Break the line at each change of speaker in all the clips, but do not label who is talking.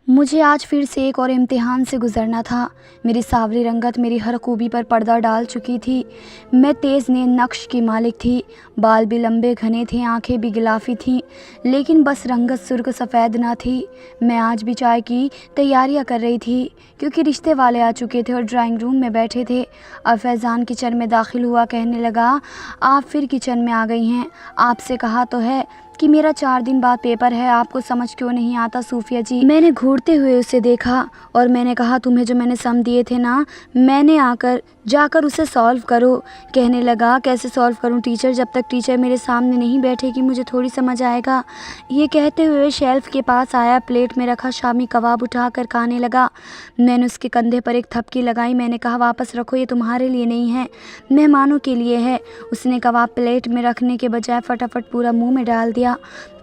مجھے آج پھر سے ایک اور امتحان سے گزرنا تھا۔ میری سانولی رنگت میری ہر خوبی پر پردہ ڈال چکی تھی۔ میں تیز نیند نقش کی مالک تھی، بال بھی لمبے گھنے تھے، آنکھیں بھی غلافی تھیں، لیکن بس رنگت سرخ سفید نہ تھی۔ میں آج بھی چائے کی تیاریاں کر رہی تھی کیونکہ رشتے والے آ چکے تھے اور ڈرائنگ روم میں بیٹھے تھے۔ اب فیضان کچن میں داخل ہوا، کہنے لگا، آپ پھر کچن میں آ گئی ہیں؟ آپ سے کہا تو ہے کہ میرا 4 دن بعد پیپر ہے، آپ کو سمجھ کیوں نہیں آتا صوفیہ جی؟ میں نے گھورتے ہوئے اسے دیکھا اور میں نے کہا، تمہیں جو میں نے سم دیے تھے نا، میں نے جا کر اسے سالو کرو۔ کہنے لگا، کیسے سالو کروں ٹیچر؟ جب تک ٹیچر میرے سامنے نہیں بیٹھے گی مجھے تھوڑی سمجھ آئے گا۔ یہ کہتے ہوئے شیلف کے پاس آیا، پلیٹ میں رکھا شامی کباب اٹھا کر کھانے لگا۔ میں نے اس کے کندھے پر ایک تھپکی لگائی، میں نے کہا، واپس رکھو، یہ تمہارے لیے نہیں ہے، مہمانوں کے لیے ہے۔ اس نے کباب پلیٹ میں رکھنے کے بجائے فٹافٹ پورا منہ میں ڈال دیا،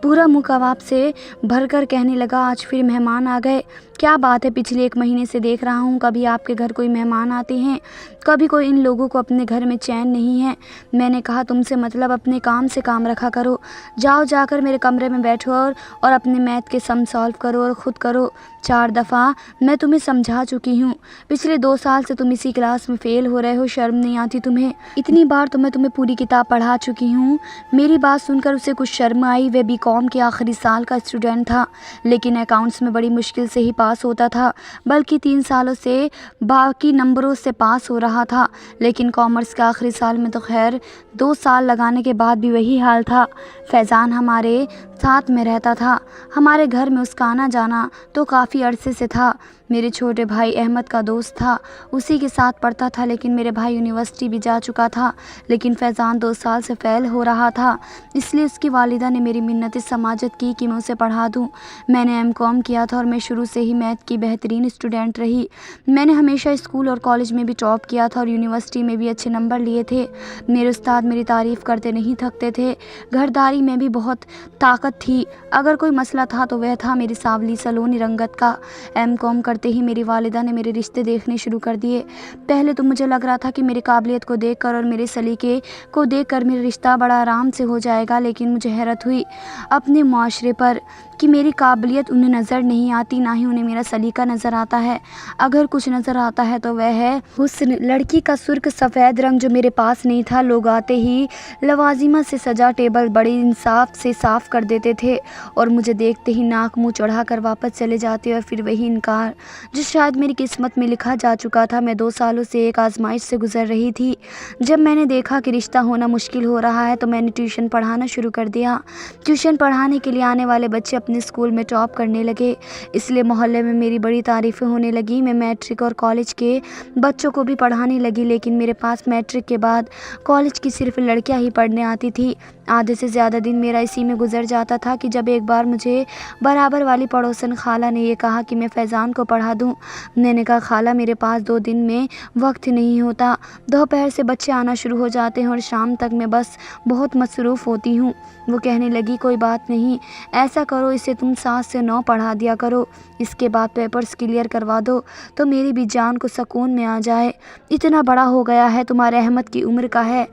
پورا منہ کباب سے بھر کر کہنے لگا، آج پھر مہمان آ گئے؟ کیا بات ہے، پچھلے 1 مہینے سے دیکھ رہا ہوں کبھی آپ کے گھر کوئی مہمان آتے ہیں، کبھی کوئی ان لوگوں کو اپنے گھر میں چین نہیں ہے۔ میں نے کہا، تم سے مطلب اپنے کام سے کام رکھا کرو، جا کر میرے کمرے میں بیٹھو اور اپنے میتھ کے سم سالو کرو اور خود کرو۔ 4 دفعہ میں تمہیں سمجھا چکی ہوں، پچھلے 2 سال سے تم اسی کلاس میں فیل ہو رہے ہو، شرم نہیں آتی تمہیں؟ اتنی بار تو میں تمہیں پوری کتاب پڑھا چکی ہوں۔ میری بات سن کر اسے کچھ شرم آئی، وہ BCom کے آخری سال کا اسٹوڈنٹ تھا، لیکن اکاؤنٹس میں بڑی مشکل سے ہی پاس ہوتا تھا، بلکہ 3 سالوں سے باقی نمبروں سے پاس ہو رہا تھا، لیکن کامرس کے آخری سال میں تو خیر 2 سال لگانے کے بعد بھی وہی حال تھا۔ فیضان ہمارے ساتھ میں رہتا تھا، ہمارے گھر میں اس کا آنا جانا تو کافی عرصے سے تھا۔ میرے چھوٹے بھائی احمد کا دوست تھا، اسی کے ساتھ پڑھتا تھا، لیکن میرے بھائی یونیورسٹی بھی جا چکا تھا، لیکن فیضان 2 سال سے فیل ہو رہا تھا، اس لیے اس کی والدہ نے میری منتیں سماجت کی کہ میں اسے پڑھا دوں۔ میں نے MCom کیا تھا اور میں شروع سے ہی میتھ کی بہترین اسٹوڈنٹ رہی۔ میں نے ہمیشہ اسکول اور کالج میں بھی ٹاپ کیا تھا اور یونیورسٹی میں بھی اچھے نمبر لیے تھے۔ میرے استاد میری تعریف کرتے نہیں تھکتے تھے۔ گھرداری میں بھی بہت طاقت تھی، اگر کوئی مسئلہ تھا تو وہ تھا میری سانولی سلونی رنگت کا۔ MCom کرتے ہی میری والدہ نے میرے رشتے دیکھنے شروع کر دیے۔ پہلے تو مجھے لگ رہا تھا کہ میری قابلیت کو دیکھ کر اور میرے سلیقے کو دیکھ کر میرا رشتہ بڑا آرام سے ہو جائے گا، لیکن مجھے حیرت ہوئی اپنے معاشرے پر کہ میری قابلیت انہیں نظر نہیں آتی، نہ ہی انہیں میرا سلیقہ نظر آتا ہے۔ اگر کچھ نظر آتا ہے تو وہ ہے حسن، لڑکی کا سرخ سفید رنگ جو میرے پاس نہیں تھا۔ لوگ آتے ہی لوازمہ سے سجا ٹیبل بڑی انصاف سے صاف کر دیتے تھے اور مجھے دیکھتے ہی ناک منہ چڑھا کر واپس چلے جاتے، اور پھر وہی انکار جو شاید میری قسمت میں لکھا جا چکا تھا۔ میں 2 سالوں سے ایک آزمائش سے گزر رہی تھی۔ جب میں نے دیکھا کہ رشتہ ہونا مشکل ہو رہا ہے تو میں نے ٹیوشن پڑھانا شروع کر دیا۔ ٹیوشن پڑھانے کے لیے آنے والے بچے اپنے اسکول میں ٹاپ کرنے لگے، اس لیے محلے میں میری بڑی تعریفیں ہونے لگی۔ میں میٹرک اور کالج کے بچوں کو بھی پڑھانے لگی، لیکن میرے پاس میٹرک کے بعد کالج کی صرف لڑکیاں ہی پڑھنے آتی تھی۔ آدھے سے زیادہ دن میرا اسی میں گزر جاتا تھا کہ جب ایک بار مجھے برابر والی پڑوسن خالہ نے یہ کہا کہ میں فیضان کو پڑھا دوں۔ میں نے کہا، خالہ میرے پاس 2 دن میں وقت نہیں ہوتا، دوپہر سے بچے آنا شروع ہو جاتے ہیں اور شام تک میں بس بہت مصروف ہوتی ہوں۔ وہ کہنے لگی، کوئی بات نہیں، ایسا کرو اسے تم 7 سے 9 پڑھا دیا کرو، اس کے بعد پیپرز کلیئر کروا دو تو میری بھی جان کو سکون میں آ جائے۔ اتنا بڑا ہو گیا ہے، تمہارے احمد کی عمر کا ہے،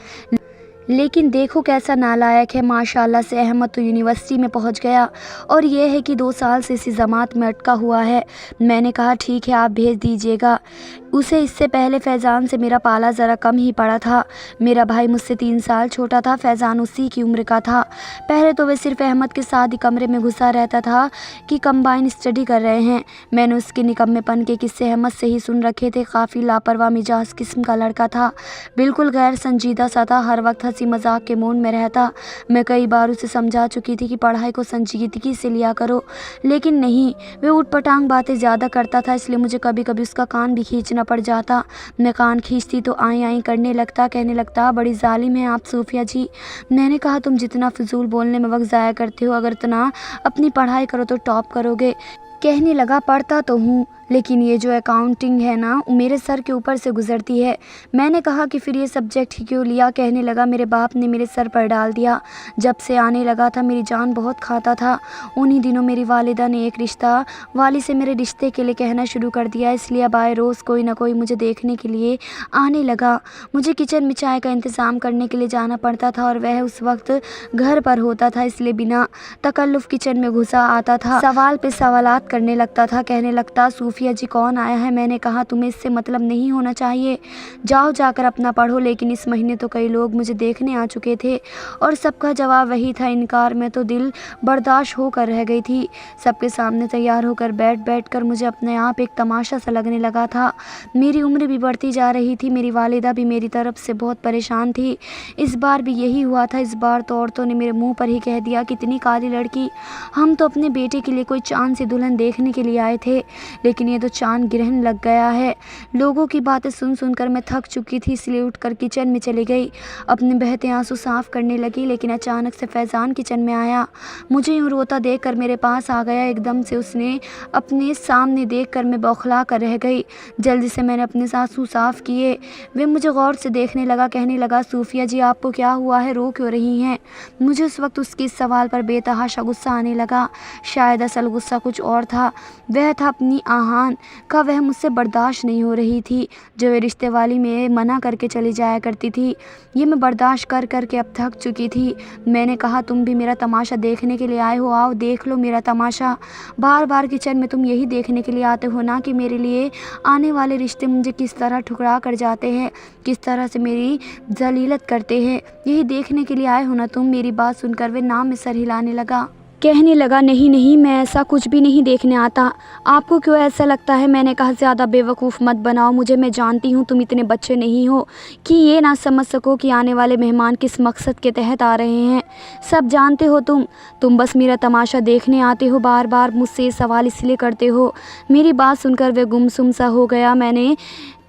لیکن دیکھو کیسا نالائق ہے۔ ماشاءاللہ سے احمد تو یونیورسٹی میں پہنچ گیا اور یہ ہے کہ 2 سال سے اسی جماعت میں اٹکا ہوا ہے۔ میں نے کہا، ٹھیک ہے، آپ بھیج دیجیے گا اسے۔ اس سے پہلے فیضان سے میرا پالا ذرا کم ہی پڑا تھا۔ میرا بھائی مجھ سے 3 سال چھوٹا تھا، فیضان اسی کی عمر کا تھا۔ پہلے تو وہ صرف احمد کے ساتھ ہی کمرے میں گھسا رہتا تھا کہ کمبائن اسٹڈی کر رہے ہیں۔ میں نے اس کے نکمے پن کے قصے احمد سے ہی سن رکھے تھے۔ کافی لاپرواہ مزاج قسم کا لڑکا تھا، بالکل غیر سنجیدہ سا تھا، ہر وقت ہنسی مذاق کے موڈ میں رہتا۔ میں کئی بار اسے سمجھا چکی تھی کہ پڑھائی کو سنجیدگی سے لیا کرو، لیکن نہیں، وہ اوٹ پٹانگ باتیں زیادہ کرتا تھا، اس لیے مجھے کبھی کبھی اس کا کان بھی کھینچنا پڑ جاتا۔ میں کان کھینچتی تو آئیں آئیں کرنے لگتا، کہنے لگتا، بڑی ظالم ہیں آپ صوفیہ جی۔ میں نے کہا، تم جتنا فضول بولنے میں وقت ضائع کرتے ہو، اگر اتنا اپنی پڑھائی کرو تو ٹاپ کرو گے۔ کہنے لگا، پڑھتا تو ہوں، لیکن یہ جو اکاؤنٹنگ ہے نا، میرے سر کے اوپر سے گزرتی ہے۔ میں نے کہا کہ پھر یہ سبجیکٹ ہی کیوں لیا؟ کہنے لگا، میرے باپ نے میرے سر پر ڈال دیا، جب سے آنے لگا تھا میری جان بہت کھاتا تھا۔ انہی دنوں میری والدہ نے ایک رشتہ والی سے میرے رشتے کے لیے کہنا شروع کر دیا، اس لیے اب آئے روز کوئی نہ کوئی مجھے دیکھنے کے لیے آنے لگا۔ مجھے کچن میں چائے کا انتظام کرنے کے لیے جانا پڑتا تھا اور وہ اس وقت گھر پر ہوتا تھا، اس لیے بنا تکلف کچن میں گھسا آتا تھا، سوال پہ سوالات بات کرنے لگتا تھا، کہنے لگتا صوفیہ جی کون آیا ہے؟ میں نے کہا تمہیں اس سے مطلب نہیں ہونا چاہیے، جاؤ جا کر اپنا پڑھو۔ لیکن اس مہینے تو کئی لوگ مجھے دیکھنے آ چکے تھے اور سب کا جواب وہی تھا انکار۔ میں تو دل برداشت ہو کر رہ گئی تھی۔ سب کے سامنے تیار ہو کر بیٹھ کر مجھے اپنے آپ ایک تماشا سا لگنے لگا تھا۔ میری عمر بھی بڑھتی جا رہی تھی، میری والدہ بھی میری طرف سے بہت پریشان تھی۔ اس بار بھی یہی ہوا تھا۔ اس بار تو عورتوں نے میرے منہ پر ہی کہہ دیا، کتنی کالی لڑکی، ہم تو اپنے بیٹے کے لیے کوئی چاند سی دلہن دیکھنے کے لیے آئے تھے، لیکن یہ تو چاند گرہن لگ گیا ہے۔ لوگوں کی باتیں سن کر میں تھک چکی تھی، اس لیے اٹھ کر کچن میں چلی گئی، اپنے بہتے آنسو صاف کرنے لگی۔ لیکن اچانک سے فیضان کچن میں آیا، مجھے یوں روتا دیکھ کر میرے پاس آ گیا۔ ایک دم سے اس نے اپنے سامنے دیکھ کر میں بوکھلا کر رہ گئی۔ جلدی سے میں نے اپنے آنسو صاف کیے۔ وہ مجھے غور سے دیکھنے لگا، کہنے لگا صوفیہ جی آپ کو کیا ہوا ہے، رو کیوں رہی ہیں؟ مجھے اس وقت اس کے اس سوال پر بے تحاشا غصہ آنے لگا۔ شاید اصل غصہ کچھ اور تھا، وہ تھا اپنی آہان کا، وہ مجھ سے برداشت نہیں ہو رہی تھی جو یہ رشتے والی میں منع کر کے چلی جایا کرتی تھی۔ یہ میں برداشت کر کے اب تھک چکی تھی۔ میں نے کہا تم بھی میرا تماشا دیکھنے کے لیے آئے ہو، آؤ دیکھ لو میرا تماشا۔ بار بار کچن میں تم یہی دیکھنے کے لیے آتے ہو نا کہ میرے لیے آنے والے رشتے مجھے کس طرح ٹھکرا کر جاتے ہیں، کس طرح سے میری ذلیلت کرتے ہیں، یہی دیکھنے کے لیے آئے ہو نا تم؟ میری بات سن کر وہ نام میں سر ہلانے لگا، کہنے لگا نہیں میں ایسا کچھ بھی نہیں دیکھنے آتا، آپ کو کیوں ایسا لگتا ہے؟ میں نے کہا زیادہ بے وقوف مت بناؤ مجھے، میں جانتی ہوں تم اتنے بچے نہیں ہو کہ یہ نہ سمجھ سکو کہ آنے والے مہمان کس مقصد کے تحت آ رہے ہیں، سب جانتے ہو تم بس میرا تماشا دیکھنے آتے ہو، بار بار مجھ سے یہ سوال اس لیے کرتے ہو۔ میری بات سن کر وہ گمسم سا ہو گیا۔ میں نے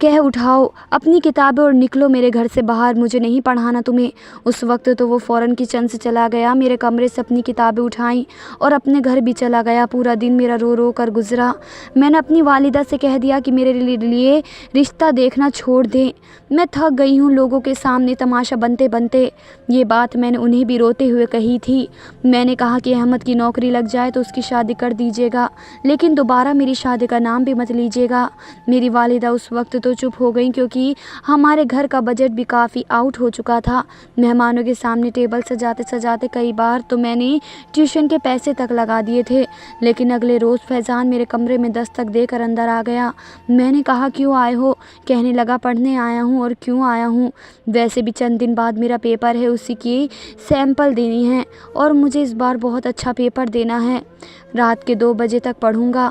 کہہ اٹھاؤ اپنی کتابیں اور نکلو میرے گھر سے باہر، مجھے نہیں پڑھانا تمہیں۔ اس وقت تو وہ فوراً کچن سے چلا گیا، میرے کمرے سے اپنی کتابیں اٹھائیں اور اپنے گھر بھی چلا گیا۔ پورا دن میرا رو کر گزرا۔ میں نے اپنی والدہ سے کہہ دیا کہ میرے لیے رشتہ دیکھنا چھوڑ دیں، میں تھک گئی ہوں لوگوں کے سامنے تماشا بنتے۔ یہ بات میں نے انہیں بھی روتے ہوئے کہی تھی۔ میں نے کہا کہ احمد کی نوکری لگ جائے تو اس کی شادی کر دیجیے گا، لیکن دوبارہ میری شادی کا نام بھی مت لیجیے گا۔ میری والدہ اس وقت تو چپ ہو گئی کیونکہ ہمارے گھر کا بجٹ بھی کافی آؤٹ ہو چکا تھا۔ مہمانوں کے سامنے ٹیبل سجاتے کئی بار تو میں نے ٹیوشن کے پیسے تک لگا دیے تھے۔ لیکن اگلے روز فیضان میرے کمرے میں دستک دے کر اندر آ گیا۔ میں نے کہا کیوں آئے ہو؟ کہنے لگا پڑھنے آیا ہوں۔ اور کیوں آیا ہوں؟ ویسے بھی چند دن بعد میرا پیپر ہے، اسی کی سیمپل دینی ہے اور مجھے اس بار بہت اچھا پیپر دینا ہے، رات کے 2 بجے تک پڑھوں گا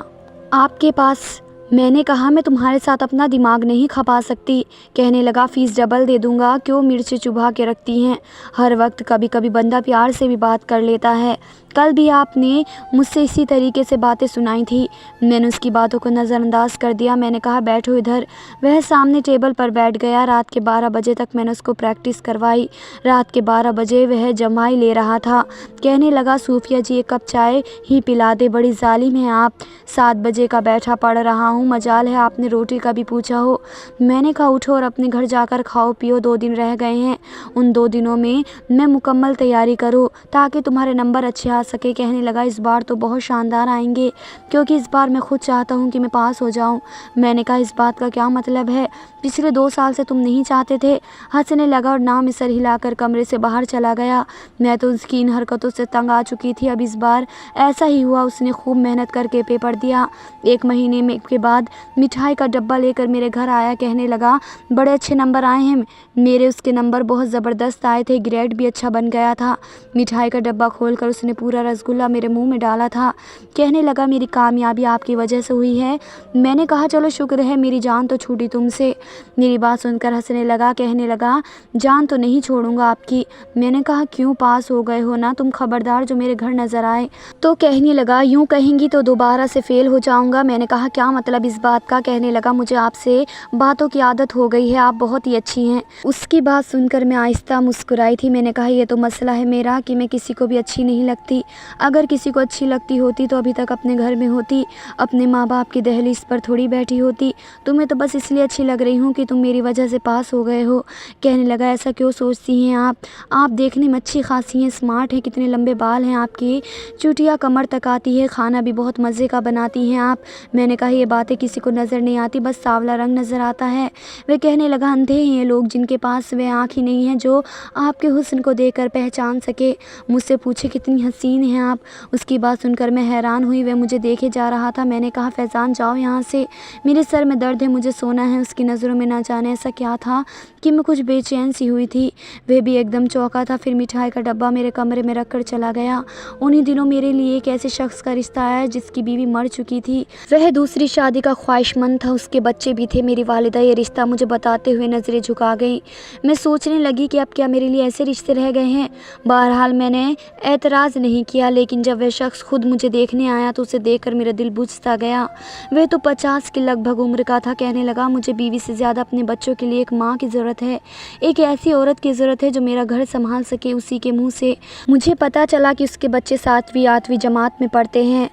آپ کے پاس۔ میں نے کہا میں تمہارے ساتھ اپنا دماغ نہیں کھپا سکتی۔ کہنے لگا فیس ڈبل دے دوں گا، کیوں مرچیں چبھا کے رکھتی ہیں ہر وقت، کبھی بندہ پیار سے بھی بات کر لیتا ہے۔ کل بھی آپ نے مجھ سے اسی طریقے سے باتیں سنائی تھی، میں نے اس کی باتوں کو نظر انداز کر دیا۔ میں نے کہا بیٹھو ادھر۔ وہ سامنے ٹیبل پر بیٹھ گیا۔ رات کے 12 بجے تک میں نے اس کو پریکٹس کروائی۔ رات کے 12 بجے وہ جمائی لے رہا تھا۔ کہنے لگا صوفیہ جی ایک کپ چائے ہی پلا دے، بڑی ظالم ہیں آپ، 7 بجے کا بیٹھا پڑھ رہا ہوں، مجال ہے آپ نے روٹی کا بھی پوچھا ہو۔ میں نے کہا اٹھو اور اپنے گھر جا کر کھاؤ پیو، 2 دن رہ گئے ہیں، ان 2 دنوں میں مکمل تیاری کرو تاکہ تمہارے نمبر اچھے آ سکے۔ کہنے لگا اس بار تو بہت شاندار آئیں گے کیونکہ اس بار میں خود چاہتا ہوں کہ میں پاس ہو جاؤں۔ میں نے کہا اس بات کا کیا مطلب ہے؟ پچھلے 2 سال سے تم نہیں چاہتے تھے؟ ہنسنے لگا اور نام سر ہلا کر کمرے سے باہر چلا گیا۔ میں تو اس کی ان حرکتوں سے تنگ آ چکی تھی۔ اب اس بار ایسا ہی ہوا، اس نے خوب محنت کر کے پیپر دیا۔ 1 مہینے کے بعد مٹھائی کا ڈبہ لے کر میرے گھر آیا، کہنے لگا بڑے اچھے نمبر آئے ہیں میرے۔ اس کے نمبر بہت زبردست آئے تھے، گریڈ بھی اچھا بن گیا تھا۔ مٹھائی کا ڈبہ کھول کر اس نے پورا رسگلہ میرے منہ میں ڈالا تھا۔ کہنے لگا میری کامیابی آپ کی وجہ سے ہوئی ہے۔ میں نے کہا چلو شکر ہے، میری جان تو چھوٹی تم سے۔ میری بات سن کر ہنسنے لگا، کہنے لگا جان تو نہیں چھوڑوں گا آپ کی۔ میں نے کہا کیوں؟ پاس ہو گئے ہو نا تم، خبردار جو میرے گھر نظر آئے تو۔ کہنے لگا یوں کہیں گی تو دوبارہ سے فیل ہو جاؤں گا۔ میں نے کہا کیا مطلب اس بات کا؟ کہنے لگا مجھے آپ سے باتوں کی عادت ہو گئی ہے، آپ بہت ہی اچھی ہیں۔ اس کی بات سن کر میں آہستہ مسکرائی تھی۔ میں نے کہا یہ تو مسئلہ ہے میرا کہ میں کسی کو بھی اچھی نہیں لگتی، اگر کسی کو اچھی لگتی ہوتی تو ابھی تک اپنے گھر میں ہوتی، اپنے ماں باپ کی دہلیز پر تھوڑی بیٹھی ہوتی۔ تمہیں تو بس اس لیے اچھی لگ رہی ہوں کہ تم میری وجہ سے پاس ہو گئے ہو۔ کہنے لگا ایسا کیوں سوچتی ہیں آپ دیکھنے میں اچھی خاصی ہیں، اسمارٹ ہیں، کتنے لمبے بال ہیں آپ کی، چوٹیاں کمر تک آتی ہے، کھانا بھی بہت مزے کا بناتی ہیں آپ۔ میں نے کہا یہ باتیں کسی کو نظر نہیں آتی، بس سانولا رنگ نظر آتا ہے۔ وہ کہنے لگا اندھے ہیں یہ لوگ جن کے پاس وہ آنکھ ہی نہیں ہے جو آپ کے حسن کو دیکھ کر پہچان سکے، مجھ سے پوچھے کتنی ہنسی حسین ہیں آپ۔ اس کی بات سن کر میں حیران ہوئی، وہ مجھے دیکھے جا رہا تھا۔ میں نے کہا فیضان جاؤ یہاں سے، میرے سر میں درد ہے، مجھے سونا ہے۔ اس کی نظروں میں نہ جانے ایسا کیا تھا کہ میں کچھ بے چین سی ہوئی تھی۔ وہ بھی ایک دم چونکا تھا، پھر مٹھائی کا ڈبہ میرے کمرے میں رکھ کر چلا گیا۔ انہی دنوں میرے لیے ایک ایسے شخص کا رشتہ آیا جس کی بیوی مر چکی تھی، وہ دوسری شادی کا خواہش مند تھا، اس کے بچے بھی تھے۔ میری والدہ یہ رشتہ مجھے بتاتے ہوئے نظریں جھکا گئی۔ میں سوچنے لگی کہ اب کیا میرے لیے ایسے رشتے رہ گئے ہیں۔ بہرحال میں نے اعتراض نہیں کیا، لیکن جب وہ شخص خود مجھے دیکھنے آیا تو اسے دیکھ کر میرا دل بجھ سا گیا۔ وہ تو 50 کی لگ بھگ عمر کا تھا۔ کہنے لگا مجھے بیوی سے زیادہ اپنے بچوں کے لیے ایک ماں کی ضرورت ہے، ایک ایسی عورت کی ضرورت ہے جو میرا گھر سنبھال سکے۔ اسی کے منہ سے مجھے پتہ چلا کہ اس کے بچے 7ویں 8ویں جماعت میں پڑھتے ہیں۔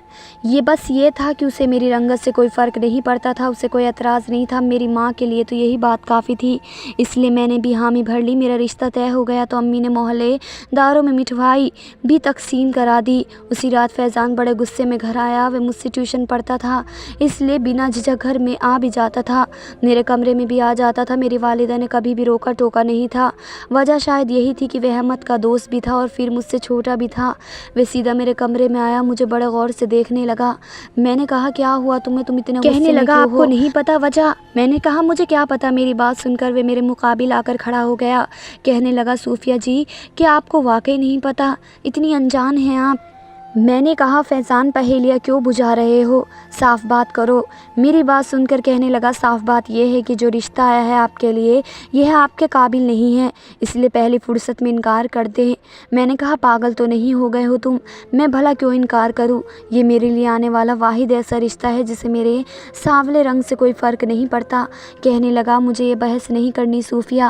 بس یہ تھا کہ اسے میری رنگت سے کوئی فرق نہیں پڑتا تھا، اسے کوئی اعتراض نہیں تھا۔ میری ماں کے لیے تو یہی بات کافی تھی، اس لیے میں نے بھی حامی بھر لی۔ میرا رشتہ طے ہو گیا تو امی نے محلے داروں میں مٹھائی بھی تقسیم کرا دی۔ اسی رات فیضان بڑے غصے میں گھر آیا۔ وہ مجھ سے ٹیوشن پڑھتا تھا، اس لیے بنا جھجک گھر میں آ بھی جاتا تھا، میرے کمرے میں بھی آ جاتا تھا۔ میری والدہ نے کبھی بھی روکا ٹوکا نہیں تھا۔ وجہ شاید یہی تھی کہ وہ احمد کا دوست بھی تھا اور پھر مجھ سے چھوٹا بھی تھا۔ وہ سیدھا میرے کمرے میں آیا، مجھے بڑے غور سے دیکھنے لگا۔ میں نے کہا کیا ہوا تمہیں، تم اتنے غصے میں کیوں ہو؟ کہنے لگا آپ کو نہیں پتا وجہ؟ میں نے کہا مجھے کیا پتا۔ میری بات سن کر وہ میرے مقابل آ کر کھڑا ہو گیا۔ کہنے لگا صوفیہ جی کیا آپ کو واقعی نہیں پتا؟ اتنی انجان ہیں آپ۔ میں نے کہا فیضان پہیلیاں کیوں بجھا رہے ہو، صاف بات کرو۔ میری بات سن کر کہنے لگا صاف بات یہ ہے کہ جو رشتہ آیا ہے آپ کے لیے یہ آپ کے قابل نہیں ہے، اس لیے پہلی فرصت میں انکار کر دیں۔ میں نے کہا پاگل تو نہیں ہو گئے ہو تم، میں بھلا کیوں انکار کروں؟ یہ میرے لیے آنے والا واحد ایسا رشتہ ہے جسے میرے سانولے رنگ سے کوئی فرق نہیں پڑتا۔ کہنے لگا مجھے یہ بحث نہیں کرنی صوفیہ،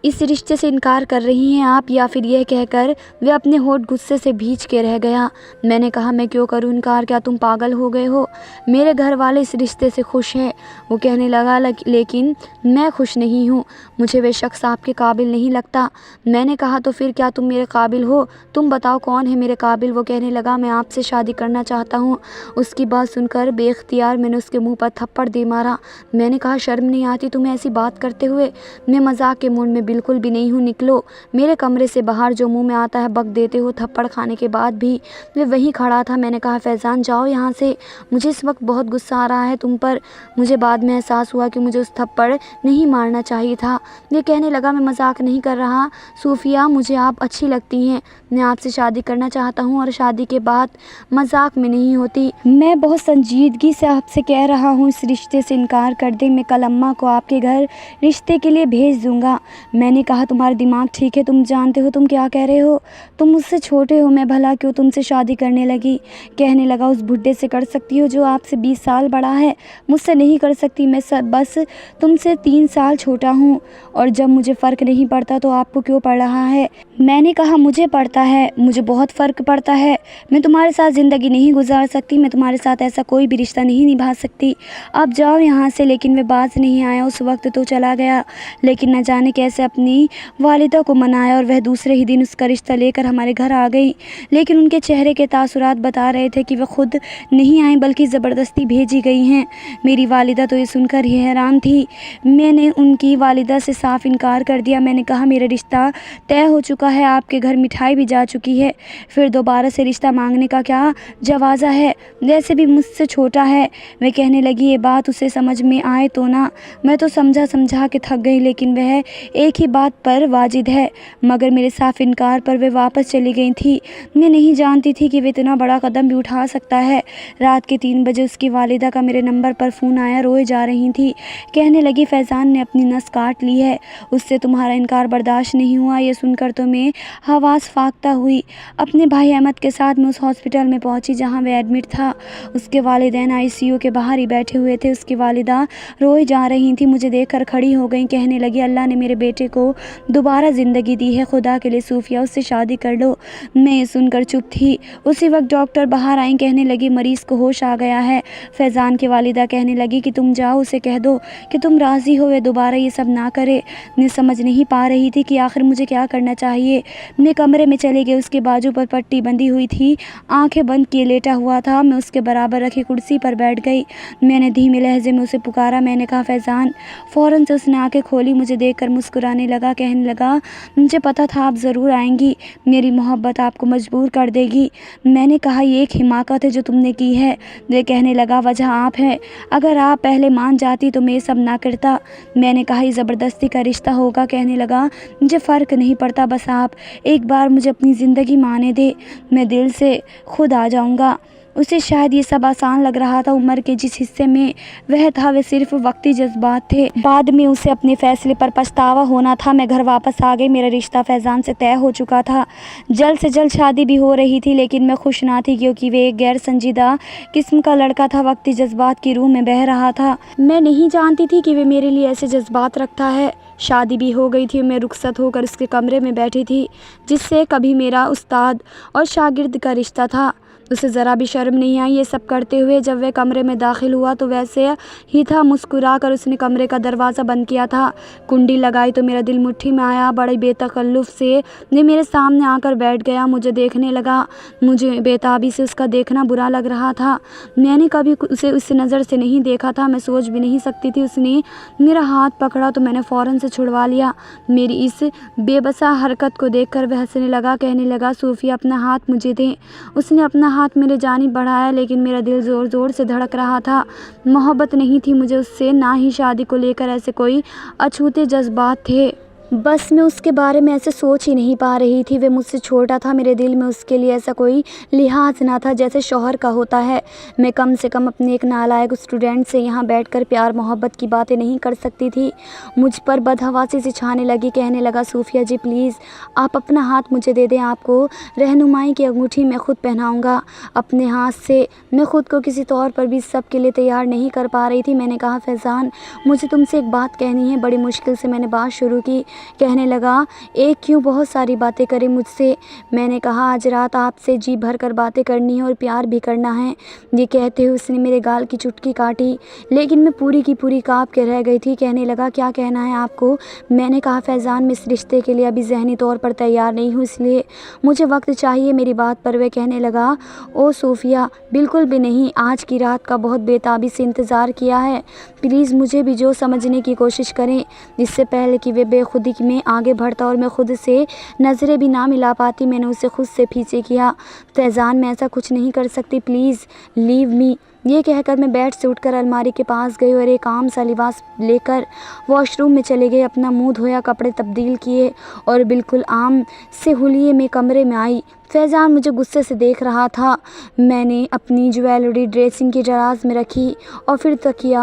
اس رشتے سے انکار کر رہی ہیں آپ یا پھر یہ کہہ کر وہ اپنے ہونٹ غصے سے بھیج کے رہ گیا۔ میں نے کہا میں کیوں کروں انکار، کیا تم پاگل ہو گئے ہو؟ میرے گھر والے اس رشتے سے خوش ہیں۔ وہ کہنے لگا لیکن میں خوش نہیں ہوں، مجھے وہ شخص آپ کے قابل نہیں لگتا۔ میں نے کہا تو پھر کیا تم میرے قابل ہو؟ تم بتاؤ کون ہے میرے قابل؟ وہ کہنے لگا میں آپ سے شادی کرنا چاہتا ہوں۔ اس کی بات سن کر بے اختیار میں نے اس کے منہ پر تھپڑ دے مارا۔ میں نے کہا شرم نہیں آتی تمہیں ایسی بات کرتے ہوئے؟ میں مذاق کے موڈ میں بالکل بھی نہیں ہوں، نکلو میرے کمرے سے باہر، جو منہ میں آتا ہے بک دیتے ہو۔ تھپڑ کھانے کے بعد بھی وہ وہیں کھڑا تھا۔ میں نے کہا فیضان جاؤ یہاں سے، مجھے اس وقت بہت غصہ آ رہا ہے تم پر۔ مجھے بعد میں احساس ہوا کہ مجھے اس تھپڑ نہیں مارنا چاہیے تھا۔ یہ کہنے لگا میں مذاق نہیں کر رہا صوفیہ، مجھے آپ اچھی لگتی ہیں، میں آپ سے شادی کرنا چاہتا ہوں اور شادی کے بعد مذاق میں نہیں ہوتی۔ میں بہت سنجیدگی سے آپ سے کہہ رہا ہوں اس رشتے سے انکار کر دیں، میں کل اماں کو آپ کے گھر رشتے کے لیے بھیج دوں گا۔ میں نے کہا تمہارا دماغ ٹھیک ہے؟ تم جانتے ہو تم کیا کہہ رہے ہو؟ تم مجھ سے چھوٹے ہو، میں بھلا کیوں تم سے شادی کرنے لگی؟ کہنے لگا اس بڈھے سے کر سکتی ہو جو آپ سے 20 سال بڑا ہے، مجھ سے نہیں کر سکتی، میں بس تم سے 3 سال چھوٹا ہوں، اور جب مجھے فرق نہیں پڑتا تو آپ کو کیوں پڑ رہا ہے؟ میں نے کہا مجھے پڑتا ہے، مجھے بہت فرق پڑتا ہے، میں تمہارے ساتھ زندگی نہیں گزار سکتی، میں تمہارے ساتھ ایسا کوئی بھی رشتہ نہیں نبھا سکتی، اب جاؤ یہاں سے۔ لیکن وہ باز نہیں آیا، اس وقت تو چلا گیا، لیکن نہ جانے کیسے اپنی والدہ کو منایا اور وہ دوسرے ہی دن اس کا رشتہ لے کر ہمارے گھر آ گئی۔ لیکن ان کے چہرے کے تاثرات بتا رہے تھے کہ وہ خود نہیں آئیں بلکہ زبردستی بھیجی گئی ہیں۔ میری والدہ تو یہ سن کر ہی حیران تھی۔ میں نے ان کی والدہ سے صاف انکار کر دیا۔ میں نے کہا میرا رشتہ طے ہو چکا ہے، آپ کے گھر مٹھائی بھی جا چکی ہے، پھر دوبارہ سے رشتہ مانگنے کا کیا جوازہ ہے؟ ویسے بھی مجھ سے چھوٹا ہے۔ وہ کہنے لگی یہ بات اسے سمجھ میں آئے تو نہ، میں تو سمجھا کے تھک گئی، لیکن وہ ایک ہی بات پر واجد ہے۔ مگر میرے صاف انکار پر وہ واپس چلی گئی تھی۔ میں نہیں جانتی تھی کہ وہ اتنا بڑا قدم بھی اٹھا سکتا ہے۔ رات کے 3 بجے اس کی والدہ کا میرے نمبر پر فون آیا، روئے جا رہی تھی۔ کہنے لگی فیضان نے اپنی نس کاٹ لی ہے، اس سے تمہارا انکار برداشت نہیں ہوا۔ یہ سن کر تو میں حواس فاقتہ ہوئی۔ اپنے بھائی احمد کے ساتھ میں اس ہاسپٹل میں پہنچی جہاں وہ ایڈمٹ تھا۔ اس کے والدین ICU کے باہر ہی بیٹھے ہوئے تھے۔ اس کی والدہ روئے جا رہی تھی، مجھے دیکھ کر کھڑی ہو گئی۔ کہنے لگی اللہ نے میرے بیٹے کو دوبارہ زندگی دی ہے، خدا کے لیے صوفیہ اس سے شادی کر لو۔ میں یہ سن کر چپ تھی۔ اسی وقت ڈاکٹر باہر آئیں، کہنے لگی مریض کو ہوش آ گیا ہے۔ فیضان کی والدہ کہنے لگی کہ تم جاؤ اسے کہہ دو کہ تم راضی ہو، وہ دوبارہ یہ سب نہ کرے۔ میں سمجھ نہیں پا رہی تھی کہ آخر مجھے کیا کرنا چاہیے۔ میں کمرے میں چلی گئی، اس کے بازو پر پٹی بندھی ہوئی تھی، آنکھیں بند کیے لیٹا ہوا تھا۔ میں اس کے برابر رکھی کرسی پر بیٹھ گئی۔ میں نے دھیمے لہجے میں اسے پکارا، میں نے کہا فیضان۔ فوراً سے اس نے آنکھیں کھولی، مجھے دیکھ کر مسکرانے لگا، کہنے لگا مجھے پتا تھا آپ ضرور آئیں گی، میری محبت آپ کو مجبور کر دے گی۔ میں نے کہا یہ ایک حماقت ہے جو تم نے کی ہے۔ وہ کہنے لگا وجہ آپ ہیں، اگر آپ پہلے مان جاتی تو میں یہ سب نہ کرتا۔ میں نے کہا یہ زبردستی کا رشتہ ہوگا۔ کہنے لگا مجھے فرق نہیں پڑتا، بس آپ ایک بار مجھے اپنی زندگی مانے دے، میں دل سے خود آ جاؤں گا۔ اسے شاید یہ سب آسان لگ رہا تھا، عمر کے جس حصے میں وہ تھا وہ صرف وقتی جذبات تھے، بعد میں اسے اپنے فیصلے پر پچھتاوا ہونا تھا۔ میں گھر واپس آ گئی، میرا رشتہ فیضان سے طے ہو چکا تھا، جلد سے جلد شادی بھی ہو رہی تھی، لیکن میں خوش نہ تھی کیونکہ وہ ایک غیر سنجیدہ قسم کا لڑکا تھا، وقتی جذبات کی روح میں بہہ رہا تھا۔ میں نہیں جانتی تھی کہ وہ میرے لیے ایسے جذبات رکھتا ہے۔ شادی بھی ہو گئی تھی، میں رخصت ہو کر اس کے کمرے میں بیٹھی تھی جس سے کبھی میرا استاد اور شاگرد کا رشتہ تھا۔ اسے ذرا بھی شرم نہیں آئی یہ سب کرتے ہوئے۔ جب وہ کمرے میں داخل ہوا تو ویسے ہی تھا، مسکرا کر اس نے کمرے کا دروازہ بند کیا تھا، کنڈی لگائی تو میرا دل مٹھی میں آیا۔ بڑے بے تکلف سے وہ میرے سامنے آ کر بیٹھ گیا، مجھے دیکھنے لگا۔ مجھے بے تابی سے اس کا دیکھنا برا لگ رہا تھا، میں نے کبھی اسے اس نظر سے نہیں دیکھا تھا، میں سوچ بھی نہیں سکتی تھی۔ اس نے میرا ہاتھ پکڑا تو میں نے فوراً سے چھڑوا لیا۔ میری اس بے بسا حرکت کو دیکھ کر وہ ہنسنے لگا، کہنے لگا صوفیہ اپنا ہاتھ مجھے دیں۔ اس نے اپنا ہاتھ میرے جانب بڑھایا، لیکن میرا دل زور زور سے دھڑک رہا تھا۔ محبت نہیں تھی مجھے اس سے، نہ ہی شادی کو لے کر ایسے کوئی اچھوتے جذبات تھے، بس میں اس کے بارے میں ایسے سوچ ہی نہیں پا رہی تھی۔ وہ مجھ سے چھوٹا تھا، میرے دل میں اس کے لیے ایسا کوئی لحاظ نہ تھا جیسے شوہر کا ہوتا ہے۔ میں کم سے کم اپنے ایک نالائق اسٹوڈنٹ سے یہاں بیٹھ کر پیار محبت کی باتیں نہیں کر سکتی تھی۔ مجھ پر بدحواسی سے چھانے لگی، کہنے لگا صوفیہ جی پلیز آپ اپنا ہاتھ مجھے دے دیں، آپ کو رہنمائی کی انگوٹھی میں خود پہناؤں گا اپنے ہاتھ سے۔ میں خود کو کسی طور پر بھی سب کے لیے تیار نہیں کر پا رہی تھی۔ میں نے کہا فیضان مجھے تم سے ایک بات کہنی ہے۔ بڑی مشکل سے میں نے بات شروع کی۔ کہنے لگا ایک کیوں، بہت ساری باتیں کریں مجھ سے۔ میں نے کہا آج رات آپ سے جی بھر کر باتیں کرنی ہے اور پیار بھی کرنا ہے۔ یہ کہتے ہوئے اس نے میرے گال کی چٹکی کاٹی، لیکن میں پوری کی پوری کانپ کے رہ گئی تھی۔ کہنے لگا کیا کہنا ہے آپ کو؟ میں نے کہا فیضان میں اس رشتے کے لیے ابھی ذہنی طور پر تیار نہیں ہوں، اس لیے مجھے وقت چاہیے میری بات پر۔ وہ کہنے لگا او صوفیہ بالکل بھی نہیں، آج کی رات کا بہت بے تابی سے انتظار کیا ہے، پلیز مجھے بھی جو سمجھنے کی کوشش کریں۔ اس سے پہلے کہ وہ بے خودی میں آگے بڑھتا اور میں خود سے نظریں بھی نہ ملا پاتی، میں نے اسے خود سے پیچھے کیا۔ فیضان میں ایسا کچھ نہیں کر سکتی، پلیز لیو می۔ یہ کہہ کر میں بیڈ سے اٹھ کر الماری کے پاس گئی اور ایک عام سا لباس لے کر واش روم میں چلے گئی، اپنا منہ دھویا، کپڑے تبدیل کیے اور بالکل عام سے حلیے میں کمرے میں آئی۔ فیضان مجھے غصے سے دیکھ رہا تھا۔ میں نے اپنی جویلری ڈریسنگ کے دراز میں رکھی اور پھر تکیہ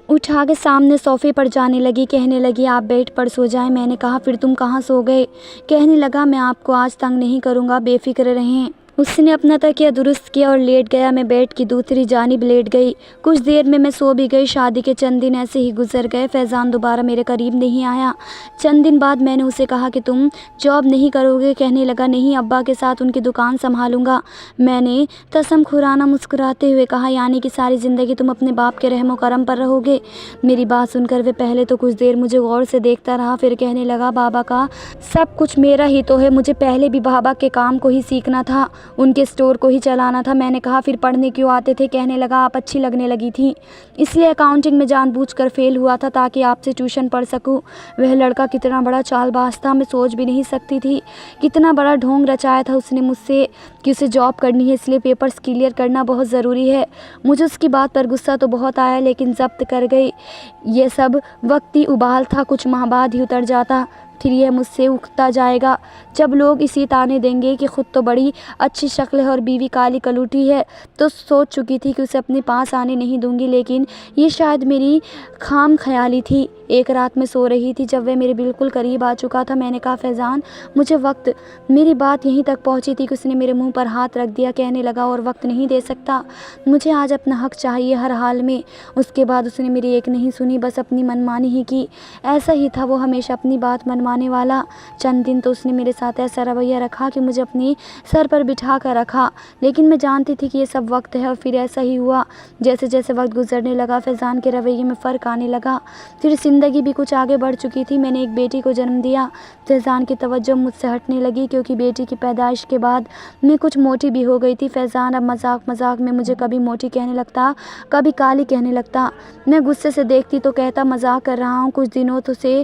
اٹھا کے سامنے صوفے پر جانے لگی۔ کہنے لگی آپ بیڈ پر سو جائیں۔ میں نے کہا پھر تم کہاں سو گئے؟ کہنے لگا میں آپ کو آج تنگ نہیں کروں گا، بے فکر رہیں۔ اس نے اپنا تکیہ درست کیا اور لیٹ گیا، میں بیڈ کی دوسری جانب لیٹ گئی۔ کچھ دیر میں سو بھی گئی۔ شادی کے چند دن ایسے ہی گزر گئے، فیضان دوبارہ میرے قریب نہیں آیا۔ چند دن بعد میں نے اسے کہا کہ تم جاب نہیں کرو گے؟ کہنے لگا نہیں، ابا کے ساتھ ان کی دکان سنبھالوں گا۔ میں نے تسمخورانہ مسکراتے ہوئے کہا یعنی کہ ساری زندگی تم اپنے باپ کے رحم و کرم پر رہو گے؟ میری بات سن کر وہ پہلے تو کچھ دیر مجھے غور سے دیکھتا رہا، پھر کہنے لگا بابا کا سب کچھ میرا ہی تو ہے، مجھے پہلے بھی بابا کے کام کو ہی سیکھنا تھا، ان کے اسٹور کو ہی چلانا تھا۔ میں نے کہا پھر پڑھنے کیوں آتے تھے؟ کہنے لگا آپ اچھی لگنے لگی تھیں، اس لیے اکاؤنٹنگ میں جان بوجھ کر فیل ہوا تھا تاکہ آپ سے ٹیوشن پڑھ سکوں۔ وہ لڑکا کتنا بڑا چال باز تھا، میں سوچ بھی نہیں سکتی تھی کتنا بڑا ڈھونگ رچایا تھا اس نے مجھ سے کہ اسے جاب کرنی ہے، اس لیے پیپرز کلیئر کرنا بہت ضروری ہے۔ مجھے اس کی بات پر غصہ تو بہت آیا لیکن ضبط کر گئی، یہ سب وقتی ابال تھا، کچھ ماہ بعد ہی اتر جاتا، پھر یہ مجھ سے اٹھتا جائے گا جب لوگ اسی تانے دیں گے کہ خود تو بڑی اچھی شکل ہے اور بیوی کالی کلوٹی ہے۔ تو سوچ چکی تھی کہ اسے اپنے پاس آنے نہیں دوں گی، لیکن یہ شاید میری خام خیالی تھی۔ ایک رات میں سو رہی تھی جب وہ میرے بالکل قریب آ چکا تھا۔ میں نے کہا فیضان مجھے وقت، میری بات یہیں تک پہنچی تھی کہ اس نے میرے منہ پر ہاتھ رکھ دیا، کہنے لگا اور وقت نہیں دے سکتا، مجھے آج اپنا حق چاہیے ہر حال میں۔ اس کے بعد اس نے میری ایک نہیں سنی، بس اپنی منمانی ہی کی۔ ایسا ہی تھا وہ، ہمیشہ اپنی بات منوانے والا۔ چند دن تو اس نے میرے ساتھ ایسا رویہ رکھا کہ مجھے اپنی سر پر بٹھا کر رکھا، لیکن میں جانتی تھی کہ یہ سب وقت ہے۔ اور پھر ایسا ہی ہوا، جیسے جیسے وقت گزرنے لگا فیضان کے رویے میں فرق آنے لگا، پھر زندگی بھی کچھ آگے بڑھ چکی تھی۔ میں نے ایک بیٹی کو جنم دیا۔ فیضان کی توجہ مجھ سے ہٹنے لگی کیونکہ بیٹی کی پیدائش کے بعد میں کچھ موٹی بھی ہو گئی تھی۔ فیضان اب مذاق مذاق میں مجھے کبھی موٹی کہنے لگتا، کبھی کالی کہنے لگتا۔ میں غصے سے دیکھتی تو کہتا مذاق کر رہا ہوں۔ کچھ دنوں سے